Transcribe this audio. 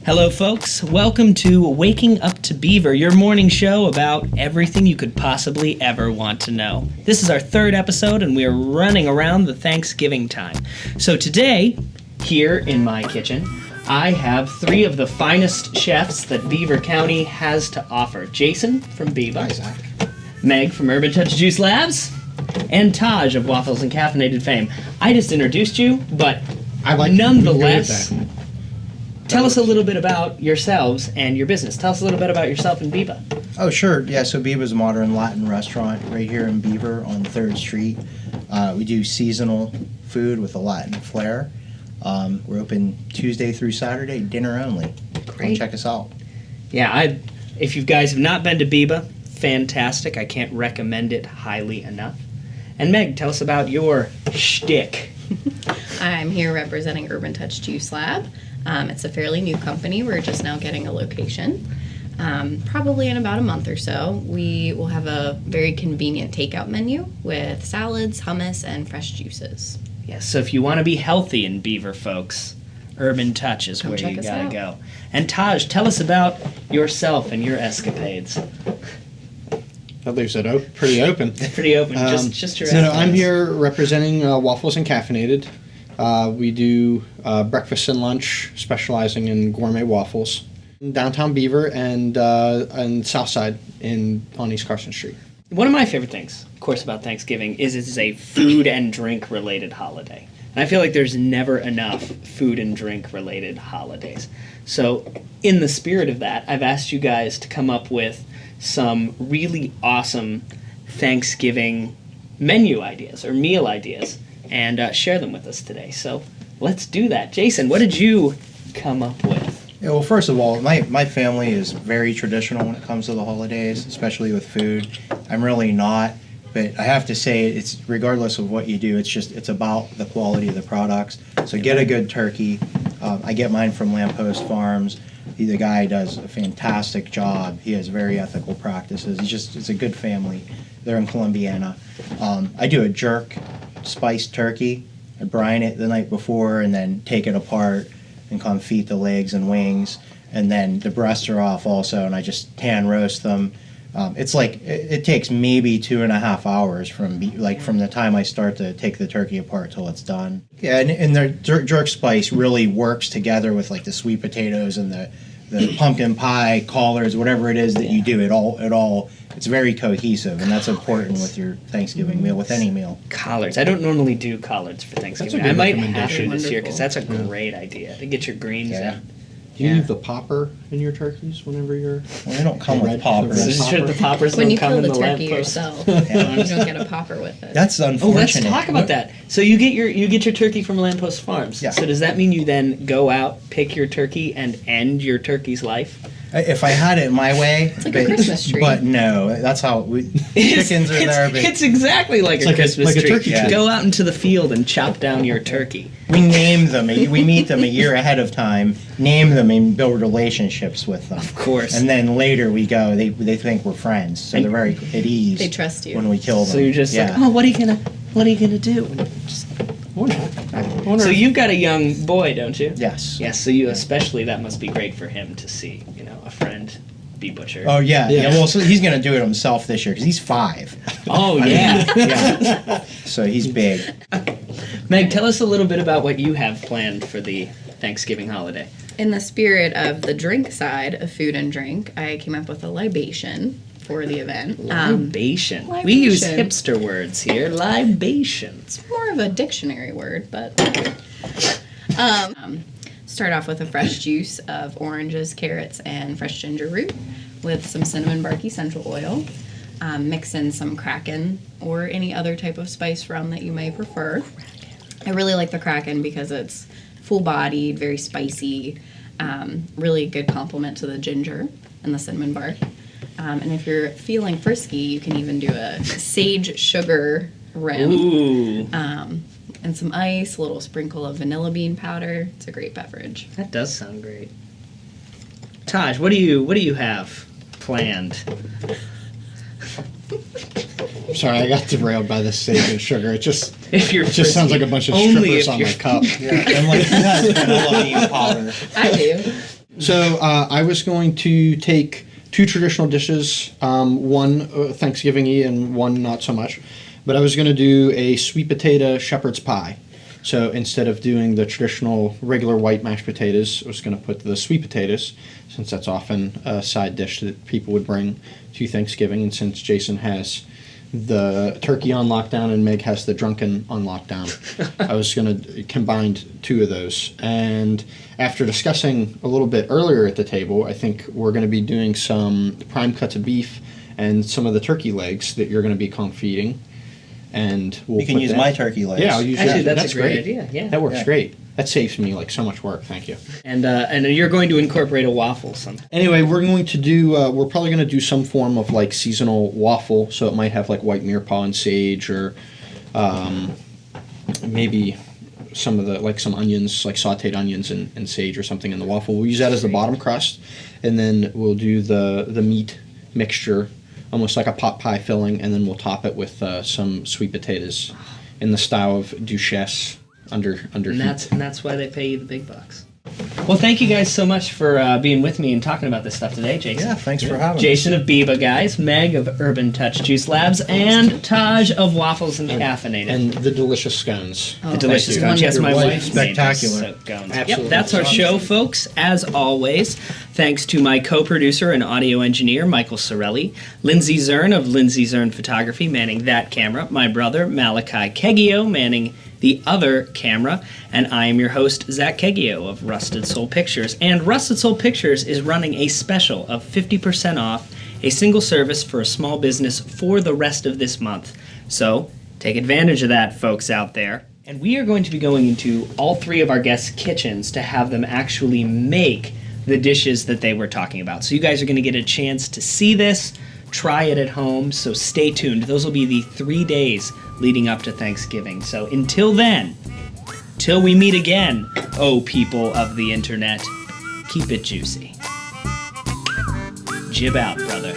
Hello, folks. Welcome to Waking Up to Beaver, your morning show about everything you could possibly ever want to know. This is our third episode, and we are running around the Thanksgiving time. So today, here in my kitchen, I have three of the finest chefs that Beaver County has to offer. Jason from Beaver. Hi, Zach. Meg from Urban Touch Juice Labs. And Taj of Waffles and Caffeinated Fame. I just introduced you, but nonetheless, tell us a little bit about yourselves and your business. Tell us a little bit about yourself and Beaver. Oh, sure. Yeah, so Beaver's a modern Latin restaurant right here in Beaver on 3rd Street. We do seasonal food with a Latin flair. We're open Tuesday through Saturday, dinner only. Great. Come check us out. Yeah, if you guys have not been to Beaver, fantastic. I can't recommend it highly enough. And Meg, tell us about your shtick. I'm here representing Urban Touch Juice Lab. It's a fairly new company. We're just now getting a location. Probably in about a month or so, we will have a very convenient takeout menu with salads, hummus, and fresh juices. Yes, so if you want to be healthy in Beaver, folks, Urban Touch is where you gotta go. And Taj, tell us about yourself and your escapades. That leaves it pretty open. Pretty open, just your So I'm here representing Waffles and Caffeinated. We do breakfast and lunch, specializing in gourmet waffles. In downtown Beaver and South Side on East Carson Street. One of my favorite things, of course, about Thanksgiving is it's a food and drink related holiday. And I feel like there's never enough food and drink related holidays. So in the spirit of that, I've asked you guys to come up with some really awesome Thanksgiving menu ideas or meal ideas and share them with us today. So let's do that. Jason, what did you come up with? Yeah, well, first of all, my family is very traditional when it comes to the holidays, especially with food. I'm really not, but I have to say, it's regardless of what you do, it's about the quality of the products. So get a good turkey. I get mine from Lamppost Farms. The guy does a fantastic job. He has very ethical practices. It's a good family. They're in Columbiana. I do a jerk spiced turkey. I brine it the night before and then take it apart and confit the legs and wings. And then the breasts are off also, and I just hand roast them. It's like it takes maybe 2.5 hours from the time I start to take the turkey apart till it's done. Yeah, and the jerk spice really works together with like the sweet potatoes and the pumpkin pie, collards, whatever it is that you do. It all it's very cohesive, and that's important with your Thanksgiving meal, with any meal. Collards. I don't normally do collards for Thanksgiving. That's a good I might have to recommendation. this year because that's a great idea to get your greens Yeah. in. Do you leave the popper in your turkeys whenever you're... Well, they don't come with Red- poppers. the red Is it true the poppers When don't you come kill in the the turkey lamppost? yourself, you don't get a popper with it. That's Oh, unfortunate. let's talk about that. So you get your turkey from Lamppost Farms. Yeah. So does that mean you then go out, pick your turkey, and end your turkey's life? If I had it my way, It's like a Christmas tree. But no, that's how chickens are there. But It's exactly like a like a- Christmas like a tree. turkey tree. Go out into the field and chop down your turkey. we name them. We meet them a year ahead of time, name them, and build relationships with them. Of course. And then later we go. They think we're friends, so they're very at ease. They trust you. when we kill them. So you're just like, oh, what are you gonna do? Just- So you've got a young boy, don't you? Yes. Yes. So you especially that must be great for him to see, a friend be butchered. Oh yeah. Yeah. Well, so he's gonna do it himself this year because he's 5. Oh yeah. Yeah. So he's big. Meg, tell us a little bit about what you have planned for the Thanksgiving holiday. In the spirit of the drink side of food and drink, I came up with a libation for the event. Libation. We use libation. hipster words here. Libation. It's more of a dictionary word, but start off with a fresh juice of oranges, carrots, and fresh ginger root with some cinnamon bark essential oil. Mix in some Kraken or any other type of spice rum that you may prefer. I really like the Kraken because it's full-bodied, very spicy, really good complement to the ginger and the cinnamon bark. And if you're feeling frisky, you can even do a sage sugar rim. Ooh. And some ice, a little sprinkle of vanilla bean powder. It's a great beverage. That does sound great. Taj, what do you have planned? I'm sorry, I got derailed by the sage and sugar. It just If you're sounds like a bunch of Only strippers if on you're- my cup. Yeah. And like he has vanilla bean powder. I do. So I was going to take two traditional dishes, one Thanksgiving-y and one not so much. But I was going to do a sweet potato shepherd's pie. So instead of doing the traditional regular white mashed potatoes, I was going to put the sweet potatoes, since that's often a side dish that people would bring to Thanksgiving. And since Jason has the turkey on lockdown and Meg has the drunken on lockdown, I was going to combine two of those. And after discussing a little bit earlier at the table, I think we're going to be doing some prime cuts of beef and some of the turkey legs that you're going to be confeating. And we'll You can use my turkey legs. Yeah, I'll use Actually, that. that's a great idea, yeah. That works Yeah. great. That saves me like so much work. Thank you. And you're going to incorporate a waffle sometime. Anyway, we're going to do. We're probably going to do some form of like seasonal waffle. So it might have like white mirepoix and sage, or maybe some of the like some onions, like sautéed onions and sage or something in the waffle. We'll use that as the bottom crust, and then we'll do the meat mixture, almost like a pot pie filling, and then we'll top it with some sweet potatoes in the style of Duchesse under And heat. that's why they pay you the big bucks. Well, thank you guys so much for being with me and talking about this stuff today, Jason. Yeah, thanks for having Jason of Beaver Guys, Meg of Urban Touch Juice Labs, and Taj of Waffles and Caffeinated. And the delicious scones. The delicious you. scones. Yes, my Your wife wife's made those spectacular. scones. Absolutely. Yep, that's our show, folks. As always, thanks to my co-producer and audio engineer, Michael Sorelli, Lindsay Zern of Lindsay Zern Photography, manning that camera, my brother, Malachi Keggio, manning the other camera, and I am your host, Zach Keggio of Rusted Soul Pictures. And Rusted Soul Pictures is running a special of 50% off a single service for a small business for the rest of this month. So take advantage of that, folks out there. And we are going to be going into all three of our guests' kitchens to have them actually make the dishes that they were talking about. So you guys are going to get a chance to see this, try it at home, so stay tuned. Those will be the 3 days leading up to Thanksgiving. So until then, till we meet again, oh people of the internet, keep it juicy. Jib out, brother.